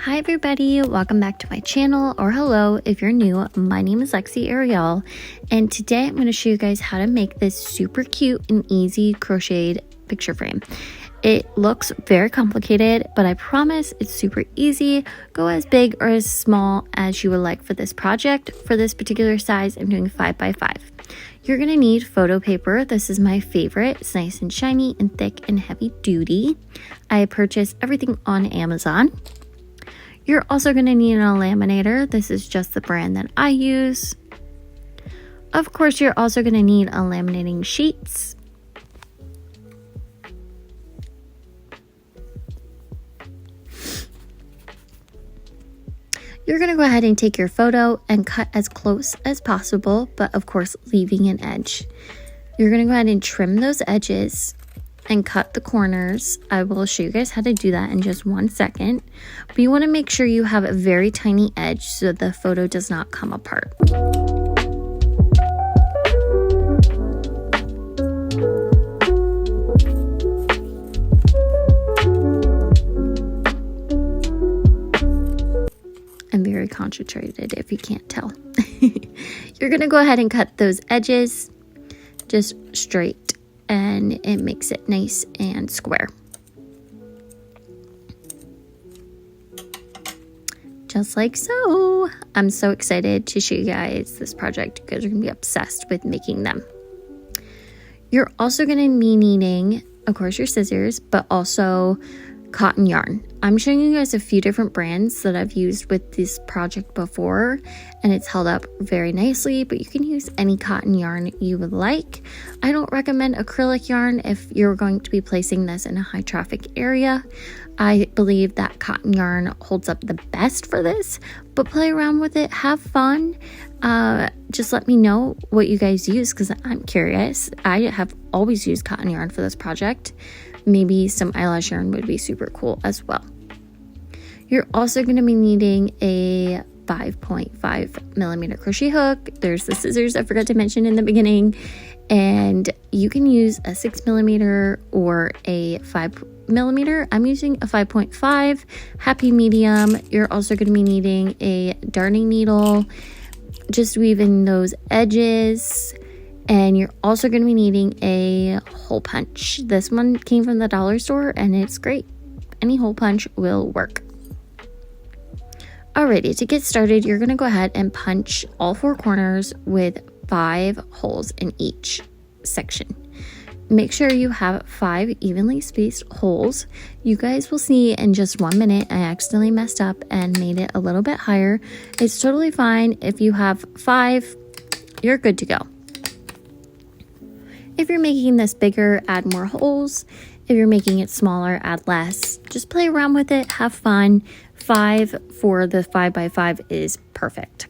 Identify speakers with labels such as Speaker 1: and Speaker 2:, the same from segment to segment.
Speaker 1: Hi everybody, welcome back to my channel, or hello if you're new. My name is Lexi Ariel, and today I'm going to show you guys how to make this super cute and easy crocheted picture frame. It looks very complicated, but I promise it's super easy. Go as big or as small as you would like for this project. For this particular size, I'm doing 5x5. You're going to need photo paper. This is my favorite. It's nice and shiny and thick and heavy duty. I purchased everything on Amazon. You're also going to need a laminator. This is just the brand that I use. Of course, you're also going to need a laminating sheets. You're going to go ahead and take your photo and cut as close as possible, but of course, leaving an edge. You're going to go ahead and trim those edges and cut the corners. I will show you guys how to do that in just 1 second. But you want to make sure you have a very tiny edge so the photo does not come apart. I'm very concentrated if you can't tell. You're going to go ahead and cut those edges just straight, and it makes it nice and square. Just like so. I'm so excited to show you guys this project. You guys are going to be obsessed with making them. You're also going to be needing, of course, your scissors, but also cotton yarn. I'm showing you guys a few different brands that I've used with this project before, and it's held up very nicely, but you can use any cotton yarn you would like. I don't recommend acrylic yarn if you're going to be placing this in a high traffic area. I believe that cotton yarn holds up the best for this, but play around with it, have fun. Just let me know what you guys use because I'm curious. I have always used cotton yarn for this project. Maybe some eyelash yarn would be super cool as well. You're also going to be needing a 5.5 millimeter crochet hook. There's the scissors I forgot to mention in the beginning, and you can use a 6 millimeter or a 5 millimeter. I'm using a 5.5 happy medium. You're also going to be needing a darning needle, just weaving those edges. And you're also going to be needing a hole punch. This one came from the dollar store and it's great. Any hole punch will work. Alrighty, to get started, you're going to go ahead and punch all 4 corners with 5 holes in each section. Make sure you have 5 evenly spaced holes. You guys will see in just 1 minute, I accidentally messed up and made it a little bit higher. It's totally fine. If you have 5, you're good to go. If you're making this bigger, add more holes. If you're making it smaller, add less. Just play around with it, have fun. 5 for the 5x5 is perfect.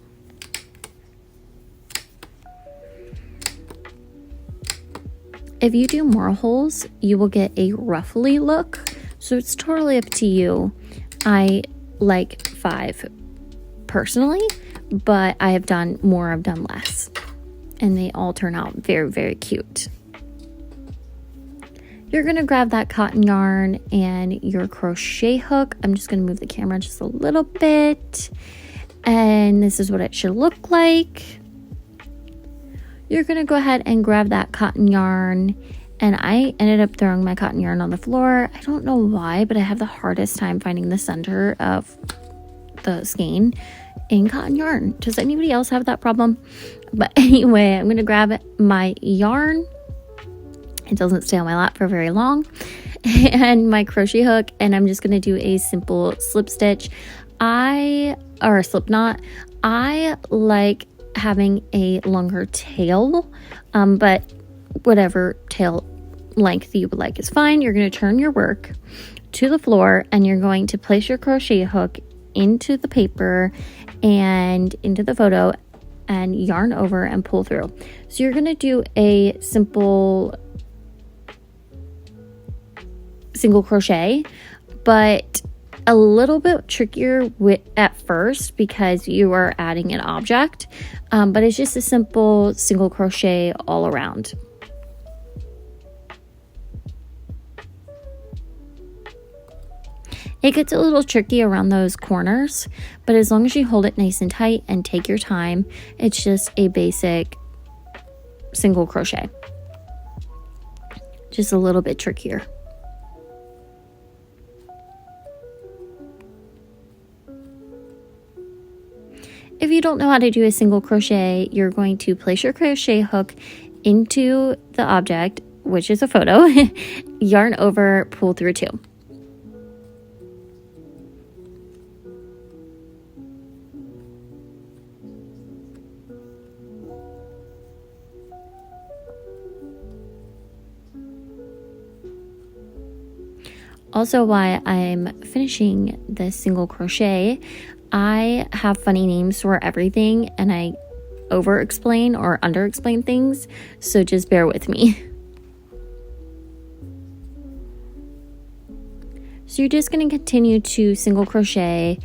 Speaker 1: If you do more holes, you will get a ruffly look, so it's totally up to you. I like 5 personally, but I have done more, I've done less. And they all turn out very, very cute. You're going to grab that cotton yarn and your crochet hook. I'm just going to move the camera just a little bit. And this is what it should look like. You're going to go ahead and grab that cotton yarn. And I ended up throwing my cotton yarn on the floor. I don't know why, but I have the hardest time finding the center of the skein in cotton yarn. Does anybody else have that problem? But anyway, I'm going to grab my yarn. It doesn't stay on my lap for very long. And my crochet hook, and I'm just going to do a simple slip stitch. Or a slip knot. I like having a longer tail, but whatever tail length you would like is fine. You're going to turn your work to the floor, and you're going to place your crochet hook into the paper and into the photo and yarn over and pull through. So you're going to do a simple single crochet, but a little bit trickier at first because you are adding an object, but it's just a simple single crochet all around. It gets a little tricky around those corners, but as long as you hold it nice and tight and take your time, it's just a basic single crochet. Just a little bit trickier. If you don't know how to do a single crochet, you're going to place your crochet hook into the object, which is a photo, yarn over, pull through 2. Also, while I'm finishing this single crochet, I have funny names for everything and I over explain or under explain things, so just bear with me. So you're just going to continue to single crochet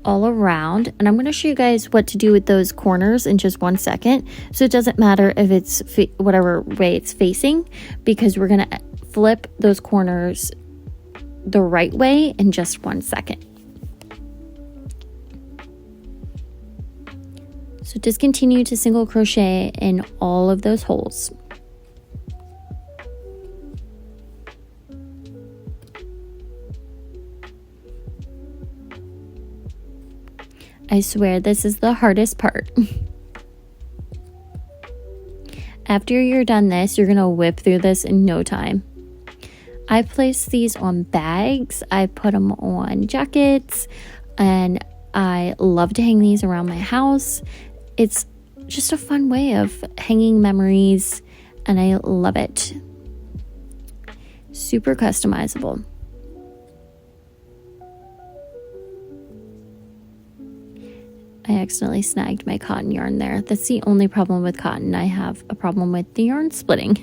Speaker 1: all around, and I'm going to show you guys what to do with those corners in just 1 second. So it doesn't matter if it's whatever way it's facing, because we're going to flip those corners the right way in just 1 second. So just continue to single crochet in all of those holes. I swear this is the hardest part. After you're done this, you're gonna whip through this in no time. I placed these on bags, I put them on jackets, and I love to hang these around my house. It's just a fun way of hanging memories, and I love it. Super customizable. I accidentally snagged my cotton yarn there. That's the only problem with cotton. I have a problem with the yarn splitting.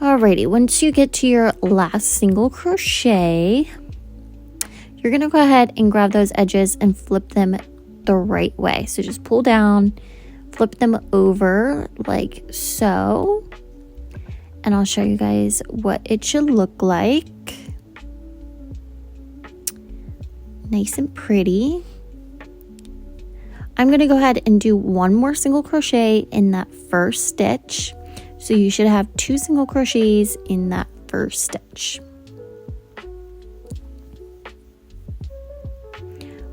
Speaker 1: Alrighty, once you get to your last single crochet, you're going to go ahead and grab those edges and flip them the right way. So just pull down, flip them over like so, and I'll show you guys what it should look like. Nice and pretty. I'm going to go ahead and do one more single crochet in that first stitch. So you should have 2 single crochets in that first stitch.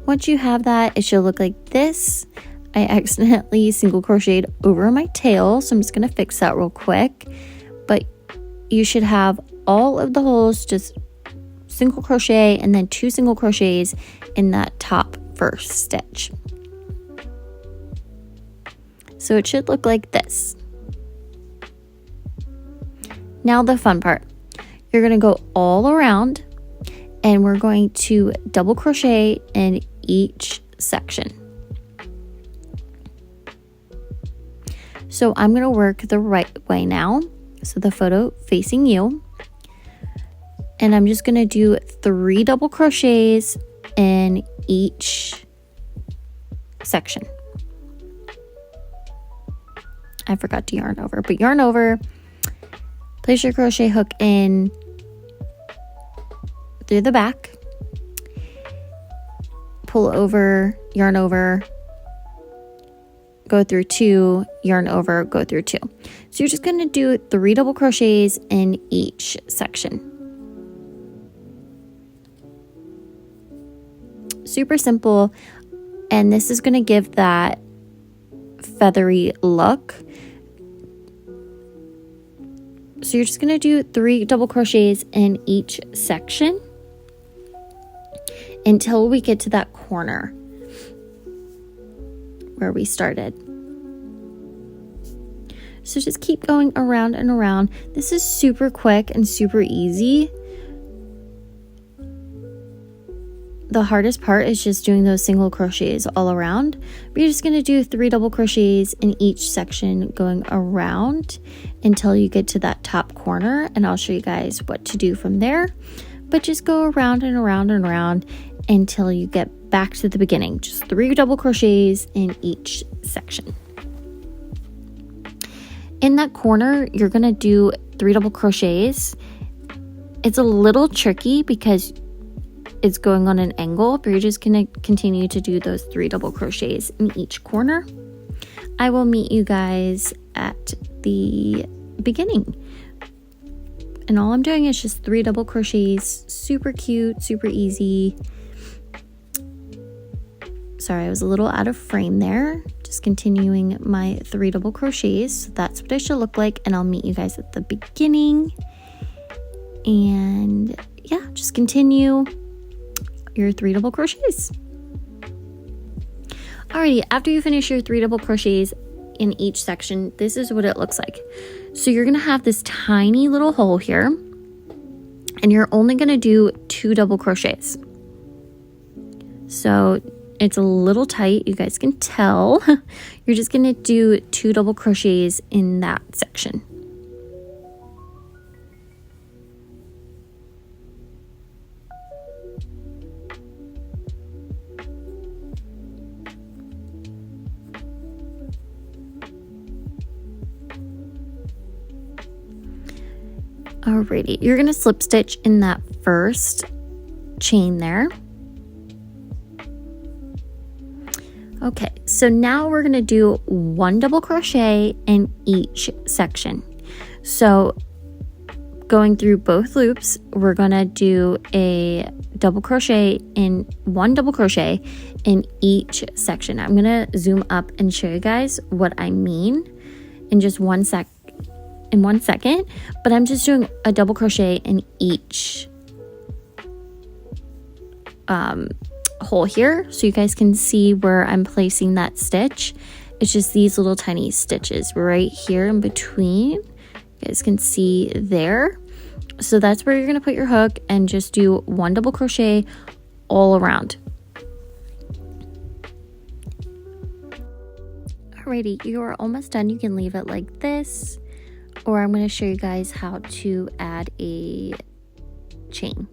Speaker 1: Once you have that, it should look like this. I accidentally single crocheted over my tail, so I'm just going to fix that real quick. But you should have all of the holes just single crochet and then 2 single crochets in that top first stitch. So it should look like this. Now the fun part. You're going to go all around and we're going to double crochet in each section. So I'm going to work the right way now. So the photo facing you. And I'm just going to do 3 double crochets in each section. I forgot to yarn over, but yarn over. Place your crochet hook in through the back, pull over, yarn over, go through 2, yarn over, go through 2. So you're just going to do 3 double crochets in each section. Super simple, and this is going to give that feathery look. So you're just going to do 3 double crochets in each section until we get to that corner where we started. So just keep going around and around. This is super quick and super easy. the hardest part is just doing those single crochets all around. But you're just going to do 3 double crochets in each section going around until you get to that top corner, and I'll show you guys what to do from there. But just go around and around and around until you get back to the beginning. Just 3 double crochets in each section. In that corner, you're going to do 3 double crochets. It's a little tricky because it's going on an angle, but you're just going to continue to do those 3 double crochets in each corner. I will meet you guys at the beginning. And all I'm doing is just 3 double crochets. Super cute, super easy. Sorry, I was a little out of frame there. Just continuing my 3 double crochets. So that's what I should look like, and I'll meet you guys at the beginning. And yeah, just continue your 3 double crochets. Alrighty, after you finish your 3 double crochets in each section, this is what it looks like. So you're gonna have this tiny little hole here, and you're only gonna do 2 double crochets. So it's a little tight, you guys can tell. You're just gonna do 2 double crochets in that section. Alrighty, you're gonna slip stitch in that first chain there. Okay, so now we're gonna do 1 double crochet in each section. So going through both loops, we're gonna do a double crochet in 1 double crochet in each section. I'm gonna zoom up and show you guys what I mean in just one second, but I'm just doing a double crochet in each hole here, so you guys can see where I'm placing that stitch. It's just these little tiny stitches right here in between. You guys can see there. So that's where you're going to put your hook and just do 1 double crochet all around. Alrighty, you are almost done. You can leave it like this, or I'm going to show you guys how to add a chain.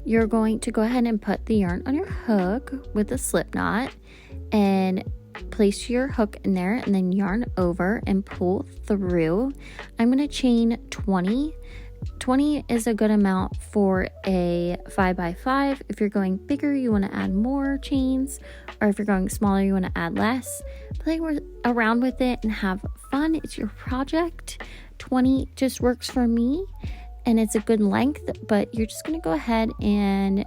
Speaker 1: You're going to go ahead and put the yarn on your hook with a slip knot and place your hook in there, and then yarn over and pull through. I'm going to chain 20. 20 is a good amount for a 5x5. If you're going bigger, you want to add more chains, or if you're going smaller, you want to add less. Play around with it and have fun. It's your project. 20 just works for me, and it's a good length, but you're just going to go ahead and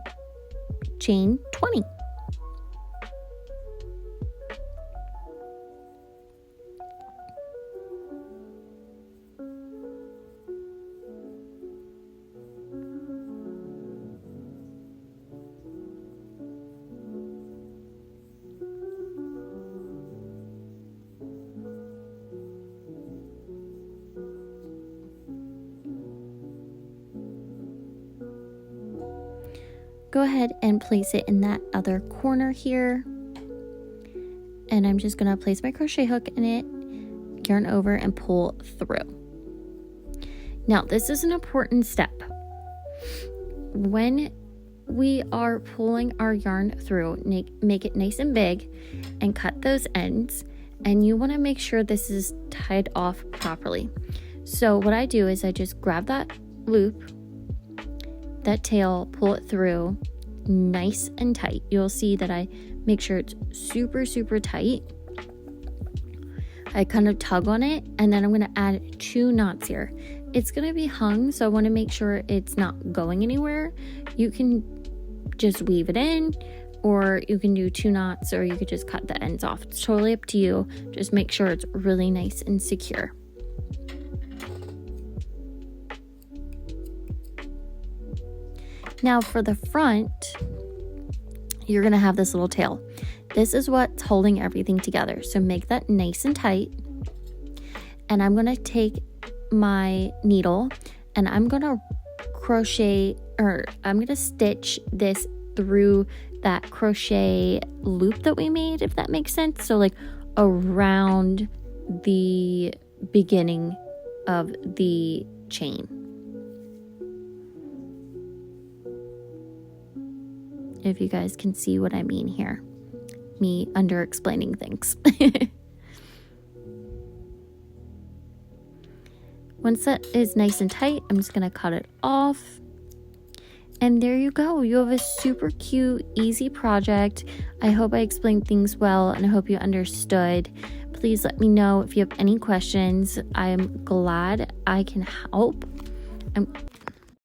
Speaker 1: chain 20. Go ahead and place it in that other corner here. And I'm just going to place my crochet hook in it, yarn over, and pull through. Now, this is an important step. When we are pulling our yarn through, make it nice and big and cut those ends. And you want to make sure this is tied off properly. So what I do is I just grab that loop, that tail, pull it through nice and tight. You'll see that I make sure it's super, super tight. I kind of tug on it, and then I'm going to add 2 knots here. It's going to be hung, so I want to make sure it's not going anywhere. You can just weave it in, or you can do 2 knots, or you could just cut the ends off. It's totally up to you. Just make sure it's really nice and secure. Now for the front, you're going to have this little tail. This is what's holding everything together. So make that nice and tight. And I'm going to take my needle and I'm going to crochet, or I'm going to stitch this through that crochet loop that we made, if that makes sense. So like around the beginning of the chain. If you guys can see what I mean here. Me under explaining things. Once that is nice and tight, I'm just going to cut it off. And there you go. You have a super cute, easy project. I hope I explained things well and I hope you understood. Please let me know if you have any questions. I'm glad I can help. I'm